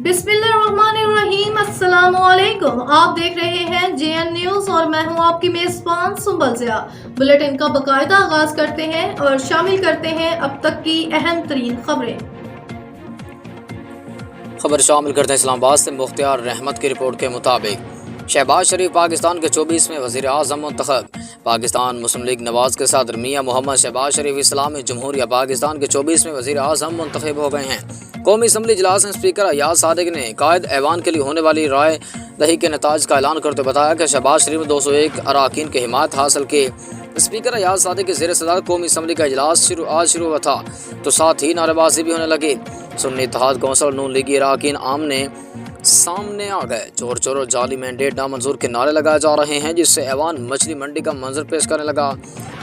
बिस्मिल्लाहिर्रहमानिर्रहीम, अस्सलाम वालेकुम। आप देख रहे हैं जेएन न्यूज और मैं हूं आपकी मेजबान सुंबल ज़िया। बुलेटिन का बाकायदा आगाज करते हैं और शामिल करते हैं अब तक की अहम तरीन खबरें। खबर शामिल करते हैं इस्लामाबाद से मुख्तियार रहमत की रिपोर्ट के मुताबिक शहबाज शरीफ पाकिस्तान के 24वें वज़ीर आज़म मुंतखब। पाकिस्तान मुस्लिम लीग नवाज के सदर मियाँ मोहम्मद शहबाज शरीफ इस्लामी जमहूरिया पाकिस्तान के 24वें वज़ीर आज़म मुंतखब हो गए हैं। कौमी असम्बली इजलास में स्पीकर अयाज सादिक ने कायद ऐवान के लिए होने वाली राय दही के नताज का ऐलान करते बताया कि शहबाज शरीफ ने 201 अरकान की हिमायत हासिल की। स्पीकर अयाज सादिक के ज़ेर सदारत कौमी असम्बली का इजलास आज शुरू हुआ था तो साथ ही नारेबाजी भी होने लगी। सुन्नी इत्तेहाद कौंसिल नून लीगी अरकान आमने सामने आ गए। चोर चोर और जाली मैंडेट नामंजूर के नारे लगाए जा रहे हैं, जिससे ऐवान मछली मंडी का मंजर पेश करने लगा।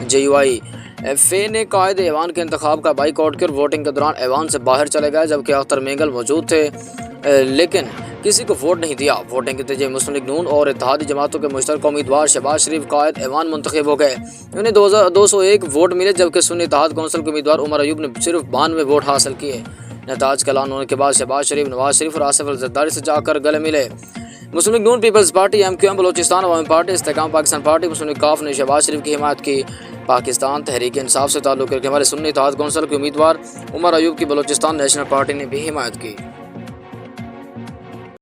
JUIFA ने कायद ऐवान के इंतखाब का बाइकआउट कर वोटिंग के दौरान ऐवान से बाहर चले गए, जबकि अख्तर मेंगल मौजूद थे लेकिन किसी को वोट नहीं दिया। वोटिंग के नतीजे मुस्लिम लीग नून और इत्तेहादी जमातों के मुश्तरका उम्मीदवार शहबाज शरीफ कायद ऐवान मुंतखब हो गए। उन्हें 201 वोट मिले, जबकि सुन्नी इत्तेहाद कौंसिल के उम्मीदवार उमर अयूब ने सिर्फ 92 वोट हासिल किए। नताज का ऐलान होने के बाद शहबाज शरीफ नवाज शरीफ और आसिफ अली ज़रदारी से जाकर गले मिले। मुस्लिम लीग नून, पीपल्स पार्टी, MQM, बलोचिस्तान अवामी पार्टी, इस्तेकाम पाकिस्तान पार्टी, मुस्लिम लीग काफ ने शहबाज शरीफ की हिमायत की। पाकिस्तान तहरीक इंसाफ से ताल्लुक़ रखने वाले सुन्नी इत्तेहाद कौंसिल के उम्मीदवार उमर अयूब की बलोचिस्तान नेशनल पार्टी ने भी हिमायत की।